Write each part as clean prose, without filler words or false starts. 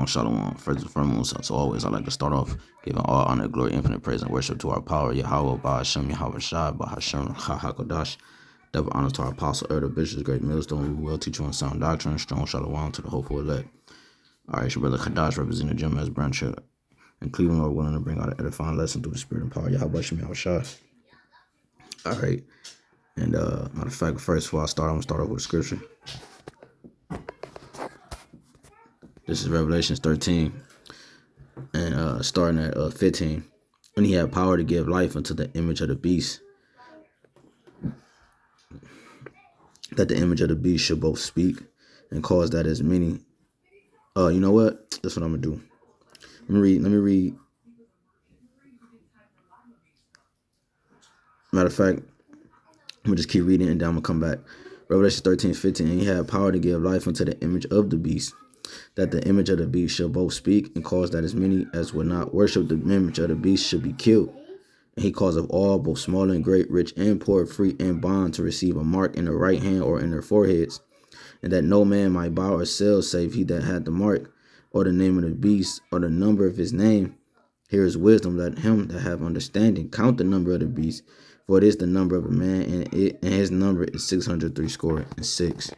Shalom. First and foremost, as always, I like to start off giving all honor, glory, infinite praise, and worship to our power, YAHAWAH, BAHASHAM, YAHAWASHI, BAHASHAM, HAQADASH. Double honor to our apostle, elder, bishops, great millstone, who will teach you on sound doctrine, strong Shalom to the hopeful elect. All right, it's your brother Kadash, representing the Gem as branch here in Cleveland, Lord willing to bring out an edifying lesson through the spirit and power, YAHWASHI, YAHWASHI. All right, and matter of fact, first before I start, I'm going to start off with a scripture. This is Revelations 13, and starting at 15. And he had power to give life unto the image of the beast, that the image of the beast should both speak and cause that as many. You know what? That's what I'm gonna do. Let me read. Matter of fact, I'm gonna just keep reading and then I'm gonna come back. Revelation 13:15. And he had power to give life unto the image of the beast, that the image of the beast shall both speak and cause that as many as would not worship the image of the beast should be killed. And he caused of all, both small and great, rich and poor, free and bond, to receive a mark in their right hand or in their foreheads, and that no man might buy or sell save he that had the mark, or the name of the beast, or the number of his name. Here is wisdom. Let him that have understanding count the number of the beast, for it is the number of a man, and his number is 666.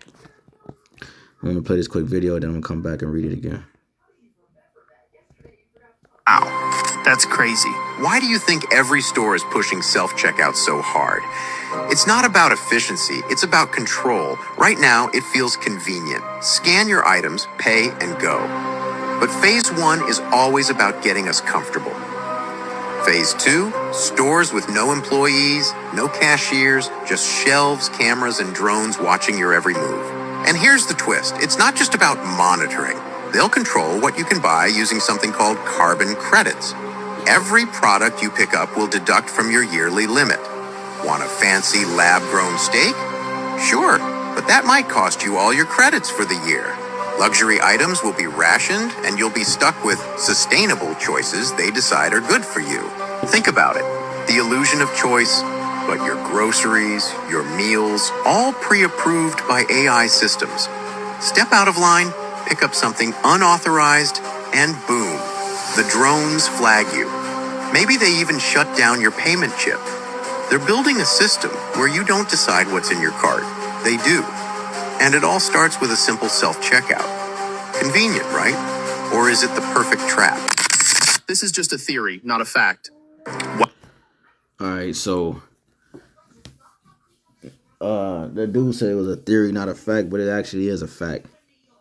I'm going to play this quick video, then I'm going to come back and read it again. Wow, that's crazy. Why do you think every store is pushing self-checkout so hard? It's not about efficiency, it's about control. Right now, it feels convenient. Scan your items, pay, and go. But phase 1 is always about getting us comfortable. Phase 2, stores with no employees, no cashiers, just shelves, cameras, and drones watching your every move. And here's the twist. It's not just about monitoring. They'll control what you can buy using something called carbon credits. Every product you pick up will deduct from your yearly limit. Want a fancy lab-grown steak? Sure, but that might cost you all your credits for the year. Luxury items will be rationed, and you'll be stuck with sustainable choices they decide are good for you. Think about it. The illusion of choice, but your groceries, your meals, all pre-approved by AI systems. Step out of line, pick up something unauthorized, and boom, the drones flag you. Maybe they even shut down your payment chip. They're building a system where you don't decide what's in your cart. They do. And it all starts with a simple self-checkout. Convenient, right? Or is it the perfect trap? This is just a theory, not a fact. All right, so the dude said it was a theory, not a fact, but it actually is a fact.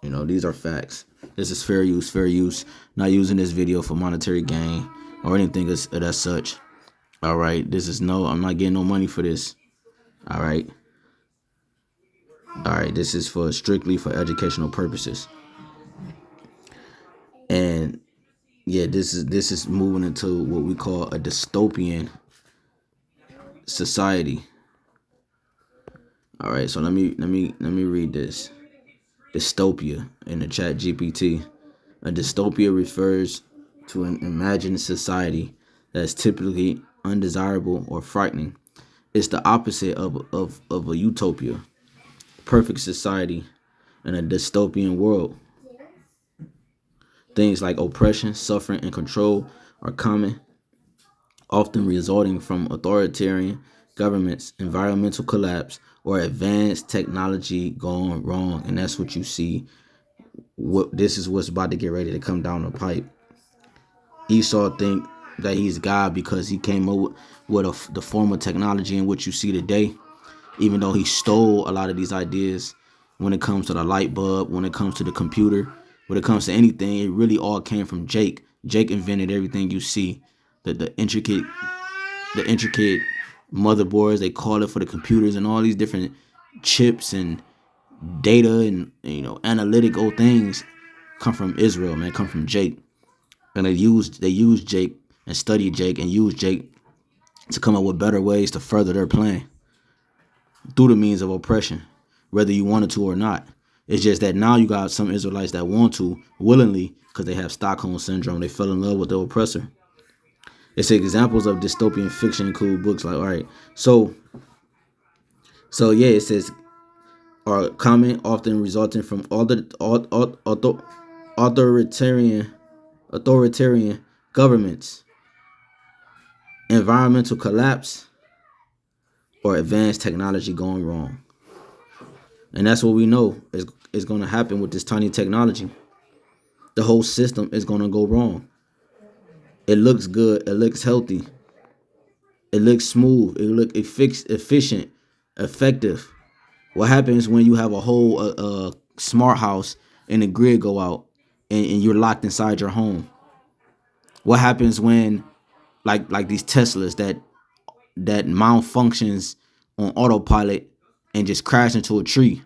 You know, these are facts. This is fair use, fair use. Not using this video for monetary gain or anything as such. All right, I'm not getting no money for this. All right. All right, this is strictly for educational purposes. And yeah, this is moving into what we call a dystopian society. All right, so let me read this. Dystopia in the chat GPT. A dystopia refers to an imagined society that is typically undesirable or frightening. It's the opposite of a utopia. Perfect society in a dystopian world. Things like oppression, suffering, and control are common, often resulting from authoritarian governments, environmental collapse, or advanced technology going wrong. And that's what you see. This is what's about to get ready to come down the pipe. Esau think that he's God because he came up with the form of technology in what you see today, even though he stole a lot of these ideas when it comes to the light bulb, when it comes to the computer, when it comes to anything. It really all came from Jake. Jake invented everything you see. The intricate motherboards, they call it, for the computers, and all these different chips and data and analytical things come from Israel, man, come from Jake. And they used Jake and studied Jake and used Jake to come up with better ways to further their plan through the means of oppression, whether you wanted to or not. It's just that now you got some Israelites that want to willingly because they have Stockholm syndrome. They fell in love with the oppressor. It's examples of dystopian fiction include books like, all right, so yeah, it says are common, often resulting from authoritarian governments, environmental collapse, or advanced technology going wrong. And that's what we know is going to happen with this tiny technology. The whole system is going to go wrong. It looks good. It looks healthy. It looks smooth. It looks efficient, effective. What happens when you have a whole smart house and the grid go out and you're locked inside your home? What happens when like these Teslas that malfunctions on autopilot and just crash into a tree?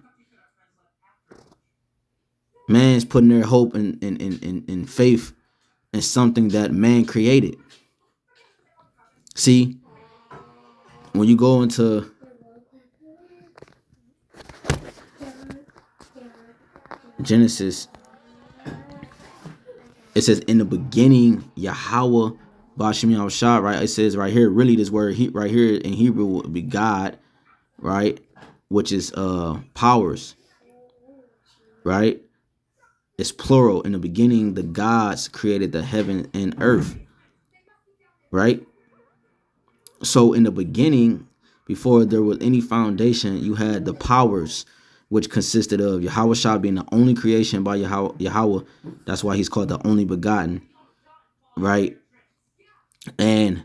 Man's putting their hope and faith in something that man created. See, when you go into Genesis, it says in the beginning, Yahweh, BAHASHAM, YAHAWASHI, right? It says right here, really this word right here in Hebrew would be God, right? Which is powers, right? It's plural. In the beginning, the gods created the heaven and earth, right? So in the beginning, before there was any foundation, you had the powers, which consisted of Yahawah being the only creation by Yahweh. That's why he's called the only begotten, right? And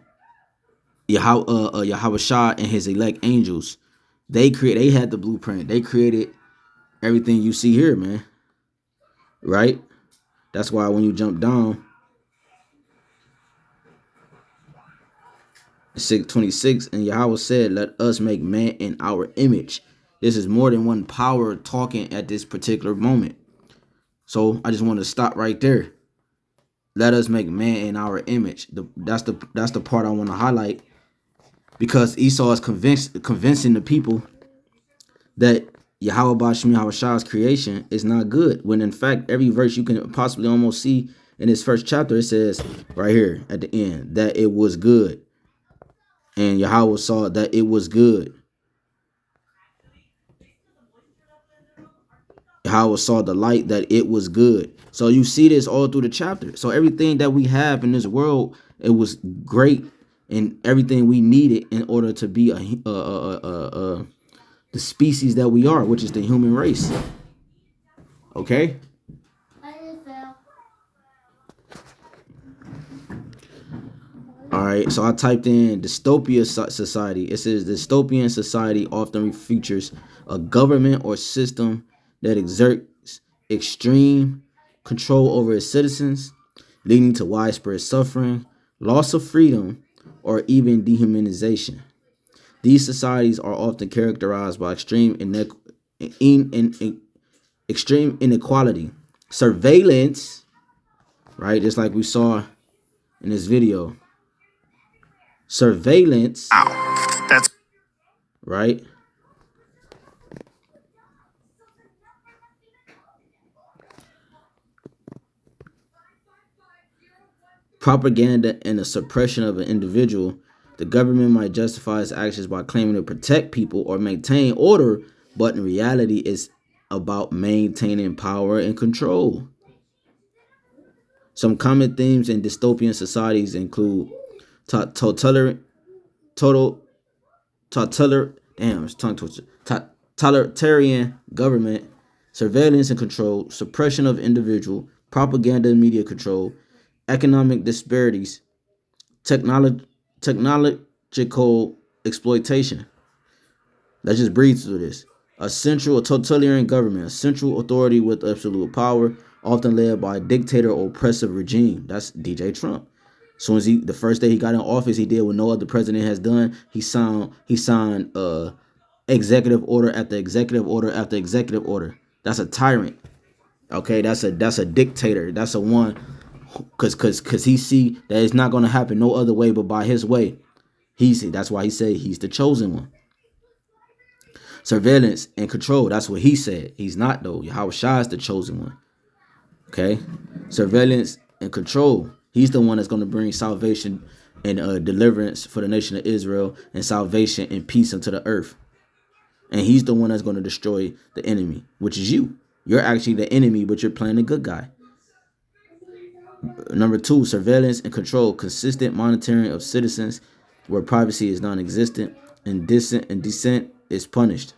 Yahawah and his elect angels, they had the blueprint. They created everything you see here, man, right? That's why when you jump down, 6:26, and Yahweh said, "Let us make man in our image." This is more than one power talking at this particular moment. So I just want to stop right there. Let us make man in our image. That's the part I want to highlight, because Esau is convincing the people that Yahweh BAHASHAM YAHAWASHI's creation is not good, when in fact every verse you can possibly almost see in this first chapter, it says right here at the end that it was good. And Yahweh saw that it was good. Yahweh saw the light that it was good. So you see this all through the chapter. So everything that we have in this world, it was great, and everything we needed in order to be the species that we are, which is the human race. Okay. All right, so I typed in Dystopian Society. It says Dystopian Society often features a government or system that exerts extreme control over its citizens, leading to widespread suffering, loss of freedom, or even dehumanization. These societies are often characterized by extreme inequality, surveillance, right? Just like we saw in this video. Surveillance. Ow. That's right. Propaganda and the suppression of an individual. The government might justify its actions by claiming to protect people or maintain order, but in reality, it's about maintaining power and control. Some common themes in dystopian societies include totalitarian government, surveillance and control, suppression of individual, propaganda and media control, economic disparities, technological exploitation. Let's just breathe through this. A totalitarian government, a central authority with absolute power, often led by a dictator or oppressive regime. That's DJ Trump. As soon as the first day he got in office, he did what no other president has done. He signed executive order after executive order after executive order. That's a tyrant. Okay, that's a dictator. That's a one, cause he see that it's not gonna happen no other way but by his way. That's why he said he's the chosen one. Surveillance and control. That's what he said. He's not though. Yahawah is the chosen one. Okay, surveillance and control. He's the one that's going to bring salvation and deliverance for the nation of Israel, and salvation and peace unto the earth. And he's the one that's going to destroy the enemy, which is you. You're actually the enemy, but you're playing the good guy. Number 2, surveillance and control, consistent monitoring of citizens where privacy is non-existent and dissent is punished.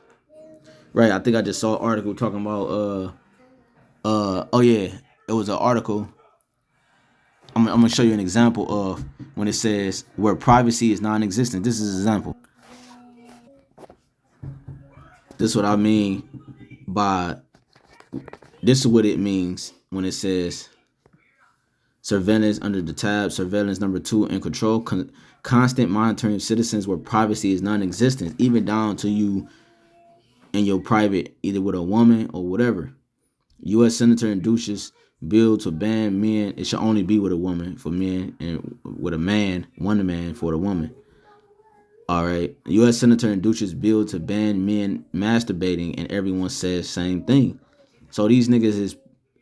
Right, I think I just saw an article talking about oh yeah, it was an article. I'm gonna show you an example of when it says where privacy is non-existent. This is an example. This is what I mean by this is what it means when it says surveillance under the tab, surveillance number 2, and control, constant monitoring of citizens where privacy is non-existent, even down to you and your private, either with a woman or whatever. U.S. Senator introduces bill to ban men. It should only be with a woman for men, and with a man, one man for the woman. All right. U.S. Senator introduces bill to ban men masturbating, and everyone says same thing. So these niggas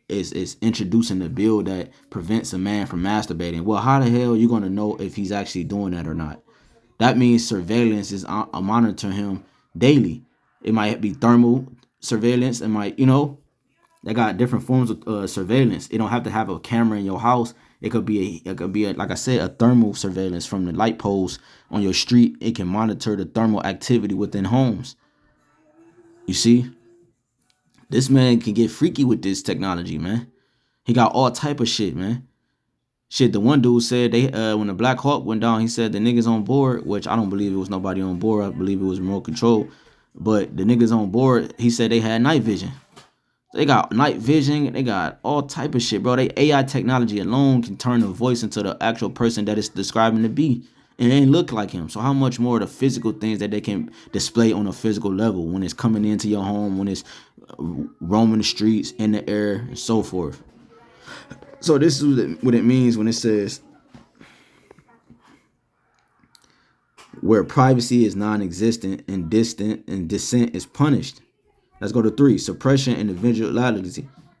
is introducing a bill that prevents a man from masturbating. Well, how the hell are you gonna know if he's actually doing that or not? That means surveillance is monitoring him daily. It might be thermal surveillance. It might, they got different forms of surveillance. It don't have to have a camera in your house. It could be like I said, a thermal surveillance from the light poles on your street. It can monitor the thermal activity within homes. You see, this man can get freaky with this technology, man. He got all type of shit, man. Shit, the one dude said they when the Black Hawk went down, he said the niggas on board, which I don't believe it was nobody on board. I believe it was remote control. But the niggas on board, he said they had night vision. They got night vision. They got all type of shit, bro. They AI technology alone can turn the voice into the actual person that it's describing to be. And it ain't look like him. So how much more of the physical things that they can display on a physical level when it's coming into your home, when it's roaming the streets, in the air, and so forth. So this is what it means when it says where privacy is non-existent and dissent is punished. Let's go to 3. Suppression and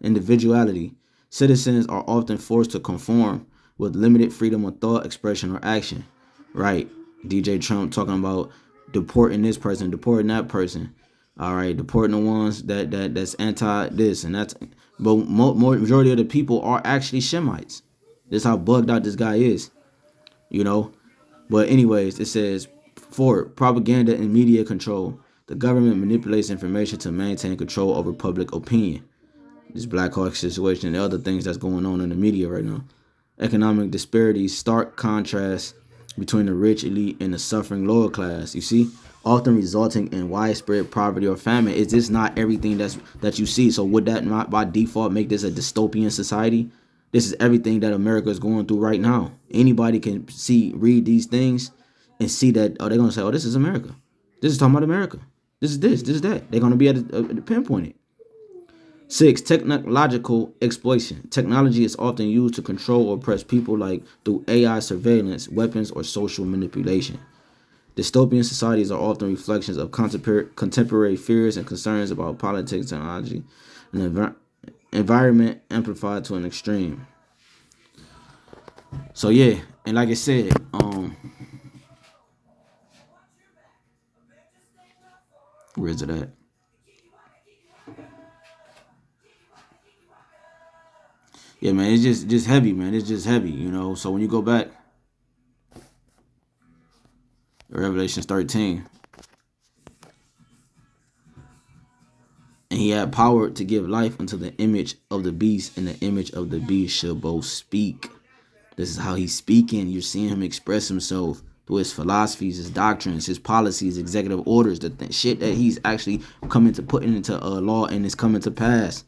individuality. Citizens are often forced to conform with limited freedom of thought, expression, or action. Right. DJ Trump talking about deporting this person, deporting that person. All right, deporting the ones that's anti this and that's. But majority of the people are actually Shemites. This is how bugged out this guy is. But anyways, it says 4. Propaganda and media control. The government manipulates information to maintain control over public opinion. This Black Hawk situation and the other things that's going on in the media right now. Economic disparities, stark contrast between the rich elite and the suffering lower class. You see, often resulting in widespread poverty or famine. Is this not everything that you see? So would that not by default make this a dystopian society? This is everything that America is going through right now. Anybody can read these things and see that, they're going to say, this is America. This is talking about America. This is that. They're going to be able to pinpoint it. 6. Technological exploitation. Technology is often used to control or oppress people, like through AI surveillance, weapons, or social manipulation. Dystopian societies are often reflections of contemporary fears and concerns about politics, technology, and environment amplified to an extreme. So yeah, and like I said, where is it at? Yeah, man, it's just heavy, man. It's just heavy, So when you go back, Revelation 13, and he had power to give life unto the image of the beast, and the image of the beast shall both speak. This is how he's speaking. You're seeing him express himself through his philosophies, his doctrines, his policies, executive orders, the shit that he's actually coming to put into law and is coming to pass.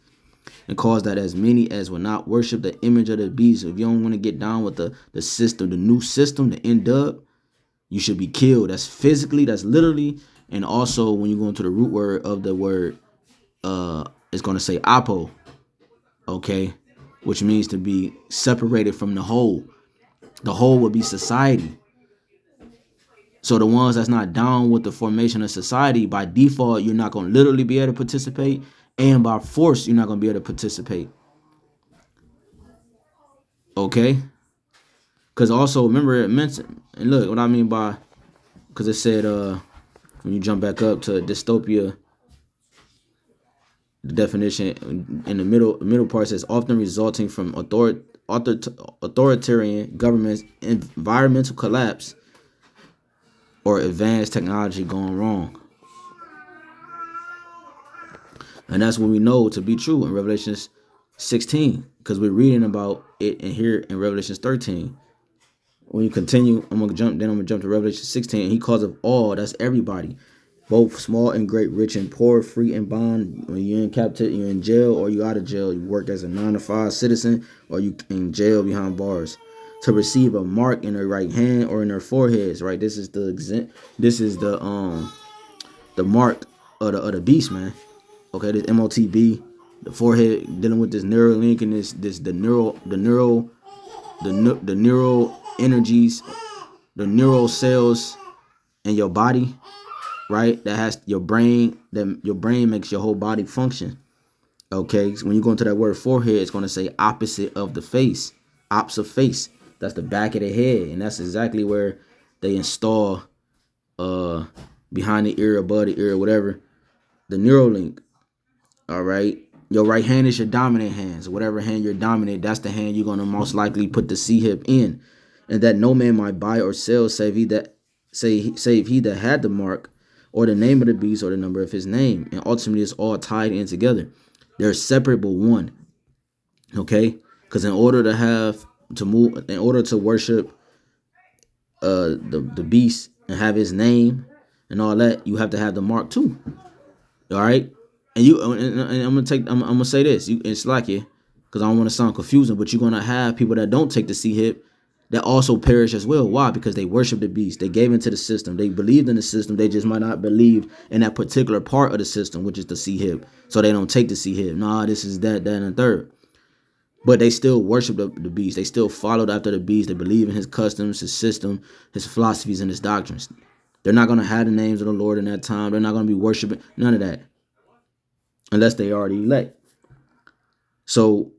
And cause that as many as will not worship the image of the beast. If you don't want to get down with the system, the new system, the NW, you should be killed. That's physically, that's literally. And also when you go into the root word of the word, it's going to say apo, okay, which means to be separated from the whole. The whole would be society. So the ones that's not down with the formation of society, by default, you're not going to literally be able to participate. And by force, you're not going to be able to participate. Okay? Because also, remember it mentioned, and look, what I mean by, because it said, when you jump back up to dystopia, the definition in the middle part says often resulting from authoritarian governments, environmental collapse, or advanced technology going wrong. And that's what we know to be true in Revelations 16, because we're reading about it in here in Revelations 13. When you continue, I'm gonna jump to Revelation 16. He calls of all, that's everybody, both small and great, rich and poor, free and bond. When you're in captivity, you're in jail, or you out of jail, you work as a 9-to-5 citizen, or you in jail behind bars, to receive a mark in their right hand or in their foreheads. Right, this is the mark of the beast, man. Okay, this MOTB, the forehead, dealing with this neural link and the neural energies, the neural cells in your body, right? That has your brain. That your brain makes your whole body function. Okay, so when you go into that word forehead, it's going to say opposite of the face, ops of face. That's the back of the head, and that's exactly where they install behind the ear, above the ear, whatever, the neural link. All right, your right hand is your dominant hand. So whatever hand you're dominant, that's the hand you're going to most likely put the C-hip in. And that no man might buy or sell save he that had the mark, or the name of the beast, or the number of his name. And ultimately it's all tied in together. They're separate but one. Okay? Because in order to worship the beast and have his name and all that, you have to have the mark too. All right? And I'm gonna say this. It's like it, because I don't want to sound confusing, but you're gonna have people that don't take the C-hip that also perish as well. Why? Because they worship the beast. They gave into the system. They believed in the system. They just might not believe in that particular part of the system, which is the C-hip. So they don't take the C-hip. Nah, this is that, and the third. But they still worship the beast. They still followed after the beast. They believe in his customs, his system, his philosophies, and his doctrines. They're not gonna have the names of the Lord in that time. They're not gonna be worshiping none of that, unless they already elect. So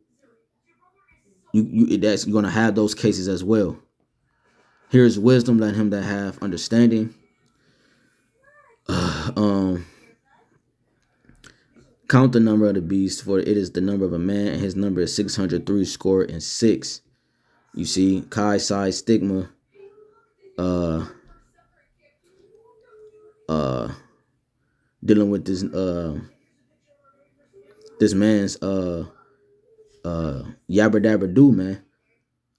you're going to have those cases as well. Here's wisdom, let him that have understanding. Count the number of the beast, for it is the number of a man, and his number is 603 score and 6. You see, Chi Psi Stigma, dealing with this man's yabba dabba do, man.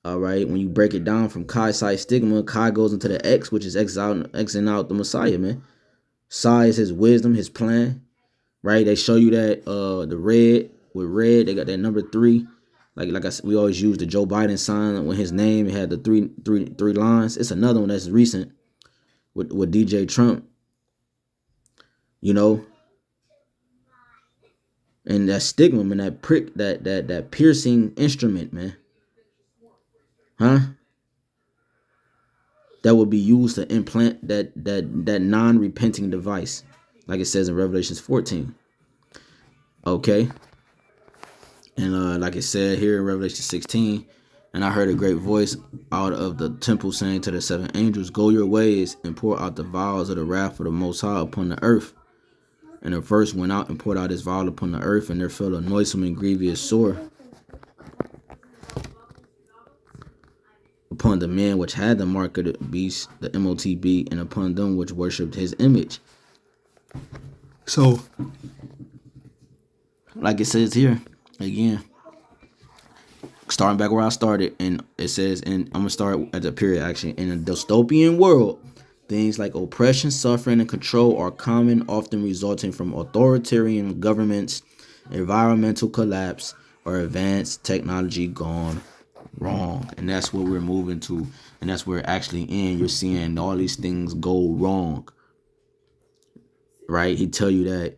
All right, when you break it down from Chi Psi Stigma, Chi goes into the X, which is Xing out the Messiah, man. Psi is his wisdom, his plan, right? They show you that the red, with red, they got that number 3. Like I said, we always use the Joe Biden sign when his name, it had the three lines. It's another one that's recent with DJ Trump, you know. And that stigma, man, that prick, that piercing instrument, man. Huh? That would be used to implant that non-repenting device, like it says in Revelations 14. Okay. And like it said here in Revelation 16, and I heard a great voice out of the temple saying to the 7 angels, go your ways and pour out the vials of the wrath of the Most High upon the earth. And the first went out and poured out his vial upon the earth, and there fell a noisome and grievous sore upon the man which had the mark of the beast, the MOTB, and upon them which worshipped his image. So, like it says here, again, starting back where I started, and it says, and I'm going to start at the period, actually. In a dystopian world, things like oppression, suffering, and control are common, often resulting from authoritarian governments, environmental collapse, or advanced technology gone wrong. And that's what we're moving to, and that's where actually you're seeing all these things go wrong, right? He tell you that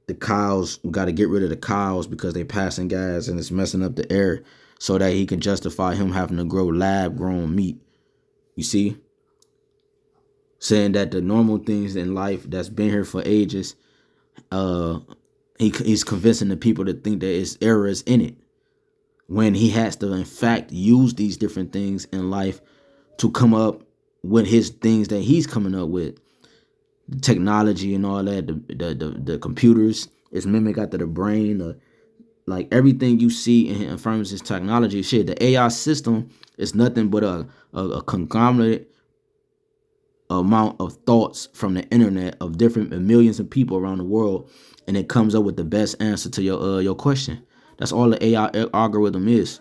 the cows, we got to get rid of the cows because they passing gas and it's messing up the air, so that he can justify him having to grow lab grown meat. You see, saying that the normal things in life that's been here for ages, he's convincing the people to think that it's errors in it, when he has to in fact use these different things in life to come up with his things that he's coming up with. Technology and all that, the computers is mimic after the brain, Like everything you see in firms is technology. Shit, the AI system is nothing but a conglomerate amount of thoughts from the internet of different millions of people around the world, and it comes up with the best answer to your question. That's all the AI algorithm is.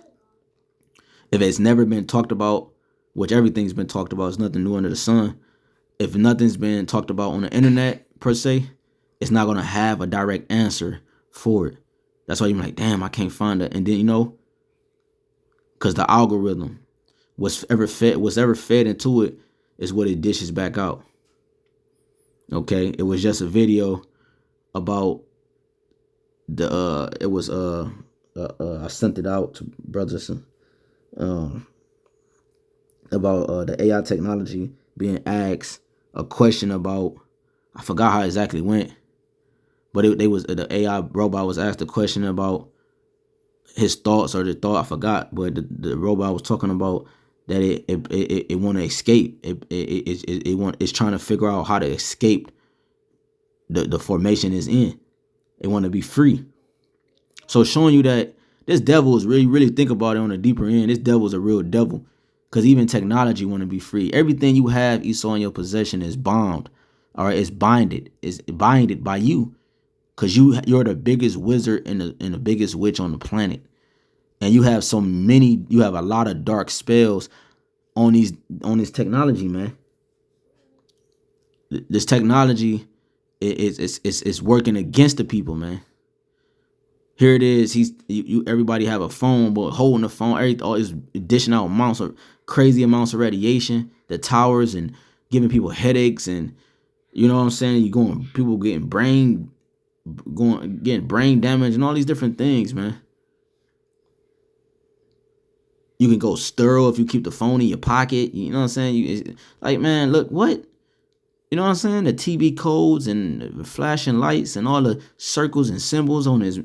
If it's never been talked about, which everything's been talked about, it's nothing new under the sun. If nothing's been talked about on the internet per se, it's not gonna have a direct answer for it. That's why you're like, damn, I can't find it. And then because the algorithm, what's ever fed into it is what it dishes back out. Okay, it was just a video about I sent it out to brothers about the AI technology being asked a question about, I forgot how it exactly went, but the AI robot was asked a question about his thoughts or the thought, I forgot, but the robot was talking about that it want to escape. It's trying to figure out how to escape the formation is in. It want to be free. So showing you that this devil is really think about it on a deeper end. This devil is a real devil, because even technology want to be free. Everything you have, Esau, in your possession is bound. All right, it's binded. It's binded by you, because you're the biggest wizard and the biggest witch on the planet. And you have you have a lot of dark spells on this technology, man. This technology is working against the people, man. Here it is. Everybody have a phone, but holding the phone, everything is dishing out crazy amounts of radiation, the towers, and giving people headaches, and you know what I'm saying. People getting brain damage and all these different things, man. You can go sterile if you keep the phone in your pocket. You know what I'm saying? Like, man, look, what? You know what I'm saying? The TV codes and the flashing lights and all the circles and symbols on his,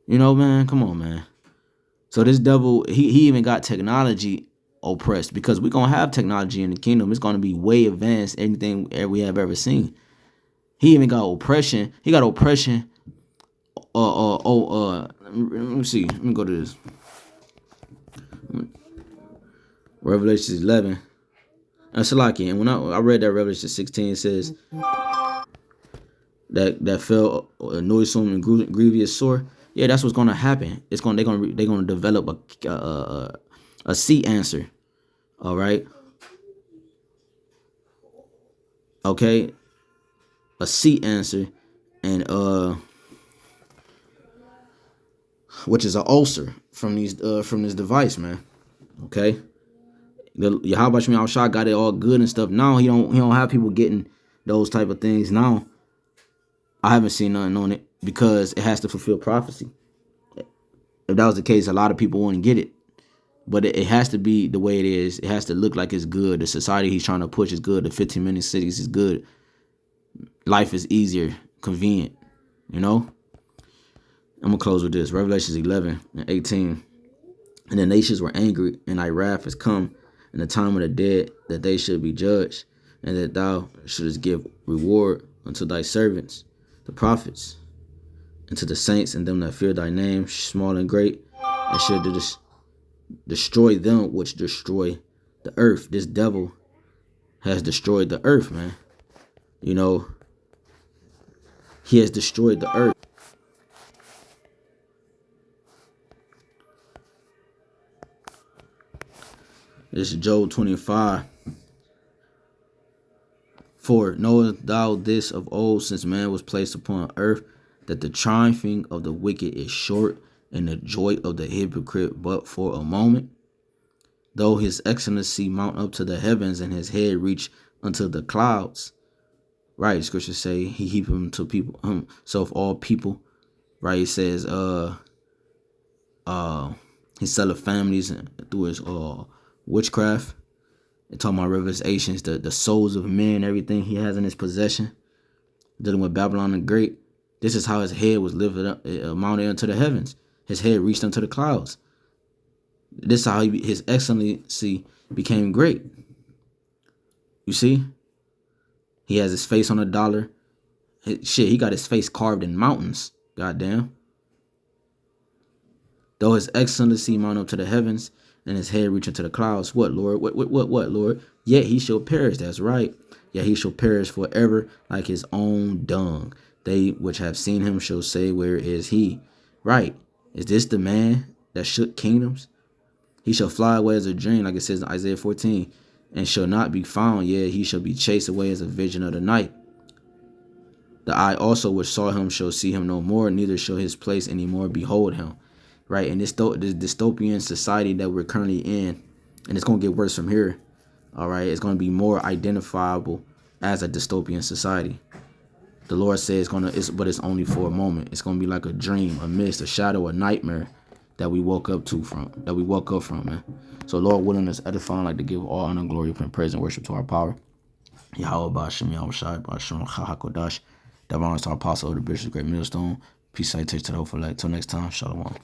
you know, man, come on, man. So this devil, he even got technology oppressed, because we're going to have technology in the kingdom. It's going to be way advanced anything we have ever seen. He even got oppression. He got oppression. Let me see. Let me go to this. Revelation 11. And Salaki, and when I read that Revelation 16, it says that fell a noisome and grievous sore. Yeah, that's what's gonna happen. They're gonna develop a C answer. All right. Okay. A C answer, and which is an ulcer from this device, man. Okay. The YAHAWASHI got it all good and stuff. Now he don't have people getting those type of things. Now I haven't seen nothing on it, because it has to fulfill prophecy. If that was the case, a lot of people wouldn't get it. But it has to be the way it is. It has to look like it's good. The society he's trying to push is good. The 15-minute cities is good. Life is easier, convenient. You know? I'm going to close with this. Revelations 11 and 18. And the nations were angry, and thy wrath is come, in the time of the dead, that they should be judged, and that thou shouldest give reward unto thy servants, the prophets, and to the saints and them that fear thy name, small and great, and should destroy them which destroy the earth. This devil has destroyed the earth, man. You know, he has destroyed the earth. This is Job 25. For knowest thou this of old, since man was placed upon earth, that the triumphing of the wicked is short, and the joy of the hypocrite but for a moment? Though his excellency mount up to the heavens, and his head reach unto the clouds. Right, scriptures say he heap him to people, himself all people. Right, he says he selleth families through his witchcraft. And talking about revelations, the souls of men, everything he has in his possession, dealing with Babylon the Great. This is how his head was lifted up, mounted into the heavens. His head reached unto the clouds. This is how his excellency became great. You see? He has his face on a dollar. He got his face carved in mountains. Goddamn. Though his excellency mount up to the heavens, and his head reach into the clouds. What, Lord? What, Lord? Yet he shall perish. That's right. Yet he shall perish forever like his own dung. They which have seen him shall say, where is he? Right. Is this the man that shook kingdoms? He shall fly away as a dream, like it says in Isaiah 14, and shall not be found. Yet he shall be chased away as a vision of the night. The eye also which saw him shall see him no more, neither shall his place any more behold him. Right, in this dystopian society that we're currently in, and it's going to get worse from here, all right, it's going to be more identifiable as a dystopian society. The Lord says but it's only for a moment. It's going to be like a dream, a mist, a shadow, a nightmare that we woke up from, man. So Lord willing, us edifying, like to give all honor, glory, and praise and worship to our power. YAHAWAH, BAHASHAM, YAHAWASHI, BAHASHAM, HAQADASH. That honors to our apostle of the bishop, great millstone. Peace, salutation to the whole for life. Till next time, shalom.